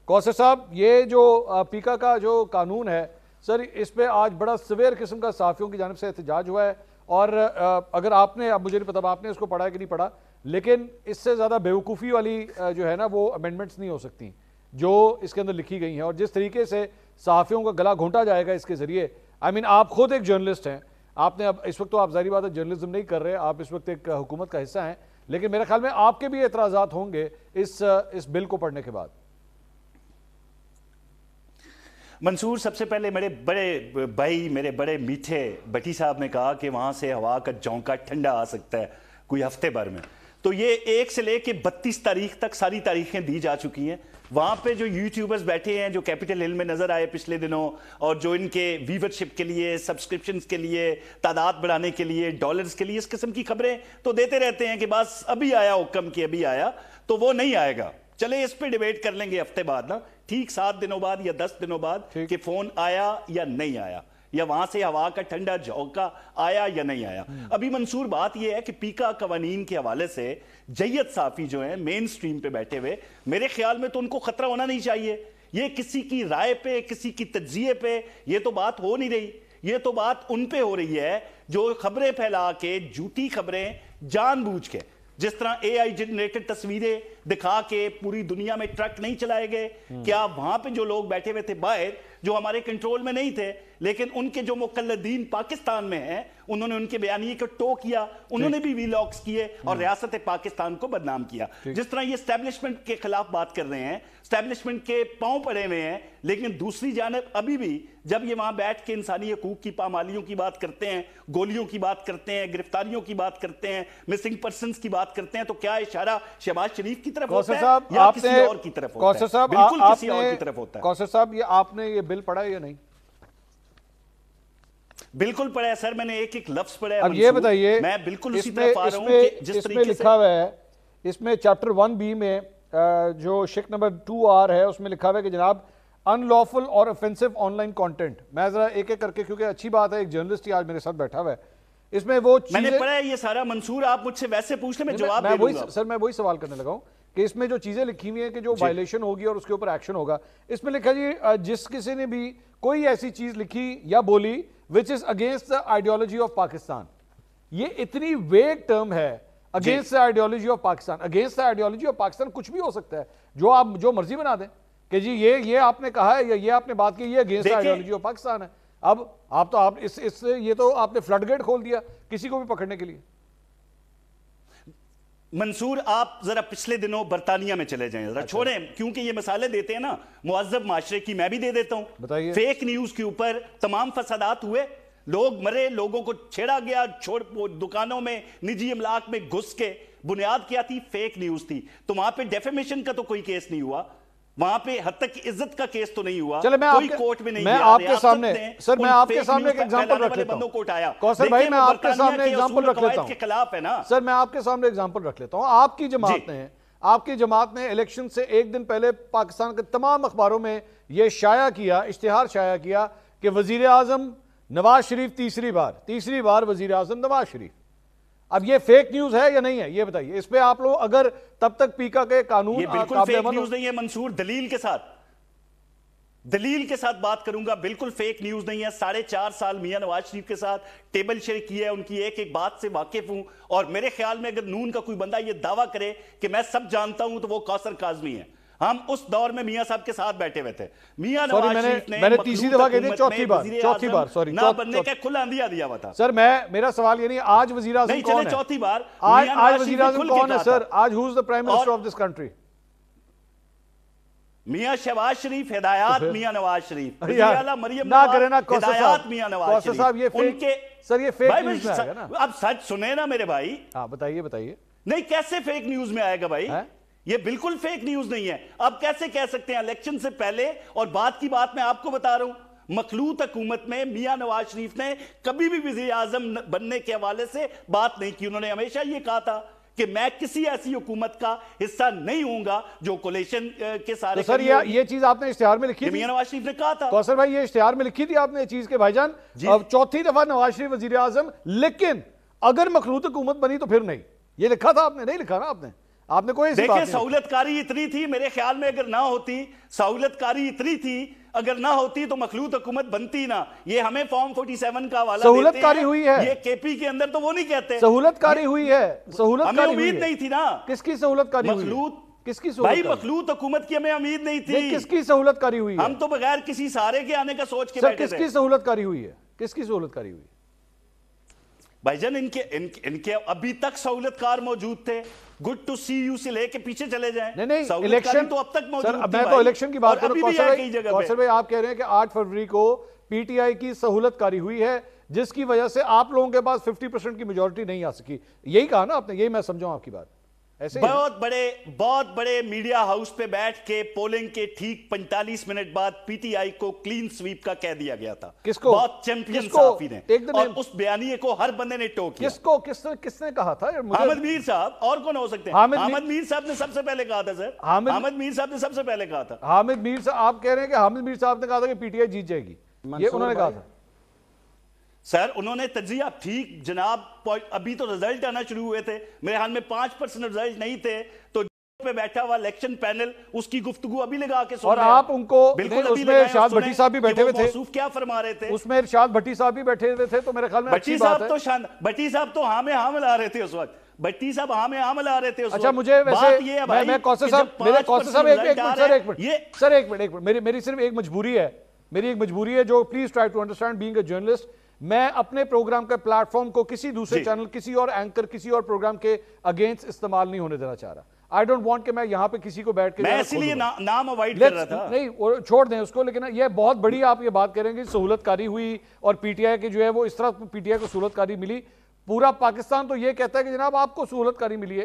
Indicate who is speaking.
Speaker 1: کوثر صاحب یہ جو پیکا کا جو قانون ہے سر اس پہ آج بڑا سویر قسم کا صحافیوں کی جانب سے احتجاج ہوا ہے اور اگر آپ نے اب مجھے نہیں پتا آپ نے اس کو پڑھا ہے کہ نہیں پڑھا لیکن اس سے زیادہ بیوقوفی والی جو ہے نا وہ امینڈمنٹس نہیں ہو سکتی جو اس کے اندر لکھی گئی ہیں اور جس طریقے سے صحافیوں کا گلا گھونٹا جائے گا اس کے ذریعے آپ خود ایک جرنلسٹ ہیں آپ نے اب اس وقت تو آپ ظاہری بات ہے جرنلزم نہیں کر رہے آپ اس وقت ایک حکومت کا حصہ ہیں لیکن میرے خیال میں آپ کے بھی اعتراضات ہوں گے اس بل کو پڑھنے کے بعد
Speaker 2: منصور سب سے پہلے میرے بڑے بھائی میرے بڑے میٹھے بٹی صاحب نے کہا کہ وہاں سے ہوا کا جھونکا ٹھنڈا آ سکتا ہے کوئی ہفتے بھر میں تو یہ 1 سے لے کے 32 تاریخ تک ساری تاریخیں دی جا چکی ہیں وہاں پہ جو یوٹیوبرز بیٹھے ہیں جو کیپٹل ہل میں نظر آئے پچھلے دنوں اور جو ان کے ویورشپ کے لیے سبسکرپشنز کے لیے تعداد بڑھانے کے لیے ڈالرز کے لیے اس قسم کی خبریں تو دیتے رہتے ہیں کہ بس ابھی آیا حکم کہ ابھی آیا تو وہ نہیں آئے گا چلے اس پہ ڈیبیٹ کر لیں گے ہفتے بعد نا ٹھیک 7 دنوں بعد یا 10 دنوں بعد کہ فون آیا یا نہیں آیا یا وہاں سے ہوا کا ٹھنڈا جھونکا آیا یا نہیں آیا ابھی منصور بات یہ ہے کہ پیکا قوانین کے حوالے سے جید صحافی جو ہیں مین سٹریم پہ بیٹھے ہوئے میرے خیال میں تو ان کو خطرہ ہونا نہیں چاہیے یہ کسی کی رائے پہ کسی کی تجزیے پہ یہ تو بات ہو نہیں رہی یہ تو بات ان پہ ہو رہی ہے جو خبریں پھیلا کے جھوٹی خبریں جان بوجھ کے جس طرح اے آئی جنریٹڈ تصویریں دکھا کے پوری دنیا میں ٹرک نہیں چلائے گئے کیا وہاں پہ جو لوگ بیٹھے ہوئے تھے باہر جو ہمارے کنٹرول میں نہیں تھے لیکن ان کے جو مقلدین پاکستان میں ہیں انہوں نے ان کے بیانیے کو ٹو کیا انہوں نے بھی ویلاگز کیے اور ریاست پاکستان کو بدنام کیا جس طرح یہ اسٹیبلشمنٹ کے خلاف بات کر رہے ہیں اسٹیبلشمنٹ کے پاؤں پڑے ہوئے ہیں لیکن دوسری جانب ابھی بھی جب یہ وہاں بیٹھ کے انسانی حقوق کی پامالیوں کی بات کرتے ہیں گولیوں کی بات کرتے ہیں گرفتاریوں کی بات کرتے ہیں مسنگ پرسنز کی بات کرتے ہیں تو کیا اشارہ شہباز شریف کی طرف ہوتا ہے یا کسی اور کی طرف ہوتا ہے بالکل کسی اور کی طرف ہوتا ہے
Speaker 1: کوثر صاحب یہ آپ نے یہ بل پڑھا ہے یا نہیں
Speaker 2: بالکل پڑھا ہے سر میں نے ایک ایک لفظ پڑھا ہے
Speaker 1: اب یہ بتائیے
Speaker 2: میں بالکل اسی طرف آ رہا ہوں کہ جس طریقے سے
Speaker 1: لکھا ہوا ہے اس میں چیپٹر 1B میں جو شک نمبر 2R ہے اس میں لکھا ہوا ہے کہ جناب ان لافل اور offensive آن لائن کانٹینٹ میں ذرا ایک ایک کر کے کیونکہ اچھی بات ہے ایک جرنلسٹ ہی آج میرے ساتھ بیٹھا ہوا ہے اس میں وہ چیزیں
Speaker 2: میں نے پڑھا ہے یہ سارا منصور آپ مجھ سے ویسے پوچھ لیں میں جواب دے دوں گا
Speaker 1: سر میں وہی سوال کرنے لگا ہوں کہ اس میں جو چیزیں لکھی ہوئی ہیں کہ جو وائلیشن ہوگی اور اس کے اوپر ایکشن ہوگا اس میں لکھا جی جس کسی نے بھی کوئی ایسی چیز لکھی یا بولی which is against the ideology of Pakistan یہ اتنی ویگ ٹرم ہے against the ideology of Pakistan against the ideology of Pakistan کچھ بھی ہو سکتا ہے جو آپ جو مرضی بنا دیں کہ جی یہ آپ نے کہا ہے یا یہ آپ نے بات کی یہ against the ideology of Pakistan ہے اب آپ تو آپ اس یہ تو آپ نے فلڈ گیٹ کھول دیا کسی کو بھی پکڑنے کے لیے
Speaker 2: منصور آپ ذرا پچھلے دنوں برطانیہ میں چلے جائیں ذرا چھوڑیں کیونکہ یہ مسئلے دیتے ہیں نا مہذب معاشرے کی میں بھی دے دیتا ہوں فیک نیوز کے اوپر تمام فسادات ہوئے لوگ مرے لوگوں کو چھیڑا گیا دکانوں میں نجی املاک میں گھس کے بنیاد کیا تھی فیک نیوز تھی تو وہاں پہ ڈیفیمیشن کا تو کوئی کیس نہیں ہوا وہاں پہ حد تک عزت کا کیس تو نہیں ہوا کوئی کورٹ میں نہیں گیا
Speaker 1: آپ کے سامنے سر میں آپ کے سامنے ایک ایگزامپل رکھ لیتا ہوں کوثر بھائی میں آپ کے سامنے ایگزامپل رکھ لیتا ہوں سر میں آپ کے سامنے ایگزامپل رکھ لیتا ہوں آپ کی جماعت نے الیکشن سے ایک دن پہلے پاکستان کے تمام اخباروں میں یہ شائع کیا اشتہار شائع کیا کہ وزیر اعظم نواز شریف تیسری بار وزیر اعظم نواز شریف اب یہ فیک نیوز ہے یا نہیں ہے یہ بتائیے اس پہ آپ لوگ اگر تب تک پیکا کے قانون
Speaker 2: یہ بالکل فیک نیوز نہیں ہے منصور دلیل کے ساتھ بات کروں گا بالکل فیک نیوز نہیں ہے 4.5 سال میاں نواز شریف کے ساتھ ٹیبل شیئر کی ہے ان کی ایک ایک بات سے واقف ہوں اور میرے خیال میں اگر نون کا کوئی بندہ یہ دعویٰ کرے کہ میں سب جانتا ہوں تو وہ کوثر کاظمی ہے ہم اس دور میں میاں صاحب کے ساتھ بیٹھے ہوئے تھے میاں نواز شریف نے
Speaker 1: میں نے تیسری دفعہ کہہ دیا چوتھی بار سوری
Speaker 2: نہ بننے کا کھلا اندیا دیا ہوا تھا
Speaker 1: سر میرا سوال یہ نہیں آج وزیر اعظم کون ہے
Speaker 2: چلے چوتھی بار
Speaker 1: آج وزیر اعظم کون ہے سر آج who is the prime minister of this country
Speaker 2: میاں شہباز شریف ہدایات میاں نواز شریف وزیر اعلیٰ مریم
Speaker 1: نواز
Speaker 2: ہدایات میاں نواز شریف
Speaker 1: ان کے سر یہ فیک نیوز میں آئے گا نا
Speaker 2: اب سچ سنیں نا میرے بھائی
Speaker 1: ہاں بتائیے
Speaker 2: نہیں کیسے فیک نیوز میں آئے گا بھائی یہ بالکل فیک نیوز نہیں ہے اب کیسے کہہ سکتے ہیں الیکشن سے پہلے اور بات کی بات میں آپ کو بتا رہا ہوں مخلوط حکومت میں میاں نواز شریف نے کبھی بھی وزیر اعظم بننے کے حوالے سے بات نہیں کی انہوں نے ہمیشہ یہ کہا تھا کہ میں کسی ایسی حکومت کا حصہ نہیں ہوں گا جو کولیشن کے سارے
Speaker 1: سر یہ چیز آپ نے اشتہار میں لکھی تھی
Speaker 2: میاں نواز شریف نے کہا تھا
Speaker 1: کوثر بھائی یہ اشتہار میں لکھی تھی آپ نے یہ چیز کہ بھائی جان چوتھی دفعہ نواز شریف وزیر اعظم لیکن اگر مخلوط حکومت بنی تو پھر نہیں یہ لکھا تھا آپ نے نہیں لکھا نا آپ نے آپ نے کوئی ایسی بات
Speaker 2: دیکھیں
Speaker 1: نہیں
Speaker 2: سہولت کاری اتنی تھی میرے خیال میں، اگر نہ ہوتی سہولت کاری اتنی تھی، اگر نہ ہوتی تو مخلوط حکومت بنتی نہ. یہ ہمیں فارم 47 کا حوالہ
Speaker 1: سہولت
Speaker 2: دیتے
Speaker 1: کاری
Speaker 2: ہیں،
Speaker 1: ہوئی ہے.
Speaker 2: یہ کے پی کے اندر تو وہ نہیں کہتے
Speaker 1: سہولت کاری ہوئی ہے. سہولت
Speaker 2: ہمیں
Speaker 1: کاری ہوئی
Speaker 2: امید
Speaker 1: ہے.
Speaker 2: نہیں تھی نا.
Speaker 1: کس کی سہولت کاری ہوئی ہے؟
Speaker 2: مخلوط
Speaker 1: کس کی
Speaker 2: بھائی
Speaker 1: سہولت کاری؟
Speaker 2: مخلوط حکومت کی ہمیں امید نہیں
Speaker 1: نہیں،
Speaker 2: تھی.
Speaker 1: کس کی سہولت کاری ہوئی ہے؟
Speaker 2: ہم تو بغیر کسی سارے کے آنے کا سوچ کے
Speaker 1: سر
Speaker 2: بیٹھے
Speaker 1: کس
Speaker 2: تھے.
Speaker 1: کی سہولت کاری ہوئی ہے؟ کس کی سہولت کاری ہوئی ہے؟
Speaker 2: بھائی جان ان کے ابھی تک سہولت کار موجود تھے. گڈ ٹو سی یو سے لے کے پیچھے چلے جائیں.
Speaker 1: نہیں
Speaker 2: سہولت
Speaker 1: الیکشن
Speaker 2: کاری تو اب تک موجود
Speaker 1: سر،
Speaker 2: تھی
Speaker 1: میں تو
Speaker 2: بھائی.
Speaker 1: الیکشن کی بات
Speaker 2: اور
Speaker 1: کروں.
Speaker 2: ابھی بھی ہے کئی جگہ پہ.
Speaker 1: کوثر بھائی آپ کہہ رہے ہیں کہ 8 فروری کو پی ٹی آئی کی سہولت کاری ہوئی ہے جس کی وجہ سے آپ لوگوں کے پاس 50% کی میجورٹی نہیں آ سکی. یہی کہا نا آپ نے؟ یہی میں سمجھا آپ کی بات. ایسے ہی
Speaker 2: بہت بڑے میڈیا ہاؤس پہ بیٹھ کے پولنگ کے ٹھیک 45 منٹ بعد پی ٹی آئی کو کلین سویپ کا کہہ دیا گیا تھا.
Speaker 1: کس کو؟
Speaker 2: بہت چیمپئن صحافی نے،
Speaker 1: ایک دن
Speaker 2: اور اس بیانیے کو ہر بندے نے ٹوک کیا.
Speaker 1: کس کو کس نے کہا تھا؟
Speaker 2: حامد میر صاحب. اور کون ہو سکتے ہیں؟ حامد میر صاحب نے سب سے پہلے کہا تھا. سر حامد میر صاحب نے سب سے پہلے کہا تھا.
Speaker 1: حامد میر صاحب آپ کہہ رہے ہیں کہ حامد میر صاحب نے کہا تھا کہ پی ٹی آئی جیت جائے گی؟ یہ انہوں نے کہا تھا.
Speaker 2: سر انہوں نے تجزیہ ٹھیک جناب، ابھی تو رزلٹ آنا شروع ہوئے تھے، میرے حال میں 5% رزلٹ نہیں تھے، تو پہ بیٹھا ہوا الیکشن پینل اس کی گفتگو ابھی لگا کے سن
Speaker 1: اور
Speaker 2: رہے ہیں.
Speaker 1: آپ ان کو
Speaker 2: بالکل
Speaker 1: اس میں ارشاد بھٹی صاحب بھی بیٹھے ہوئے تھے.
Speaker 2: موصوف کیا فرما رہے تھے
Speaker 1: اس میں ارشاد بھٹی صاحب بھی بیٹھے ہوئے تھے. تو میرے خیال میں اچھی بات ہے.
Speaker 2: بھٹی صاحب تو ہاں میں ہاں ملا رہے تھے اس وقت. بھٹی صاحب ہاں میں ہاں ملا رہے تھے اس وقت.
Speaker 1: اچھا مجھے ویسے میں کوثر صاحب، میرے کوثر صاحب ایک منٹ میری صرف ایک مجبوری ہے. میری ایک مجبوری ہے جو please try to understand being a journalist. میں اپنے پروگرام کے پلیٹ فارم کو کسی دوسرے چینل، کسی اور اینکر، کسی اور پروگرام کے اگینسٹ استعمال نہیں ہونے دینا چاہ رہا. آئی ڈونٹ وانٹ کہ میں یہاں پہ کسی کو بیٹھ کے
Speaker 2: میں اسی لیے نام اوائڈ کر رہا تھا.
Speaker 1: نہیں چھوڑ دیں اس کو. لیکن یہ بہت بڑی آپ یہ بات کریں گے سہولت کاری ہوئی اور پی ٹی آئی کی جو ہے وہ اس طرح پی ٹی آئی کو سہولت کاری ملی. پورا پاکستان تو یہ کہتا ہے کہ جناب آپ کو سہولت کاری ملی ہے.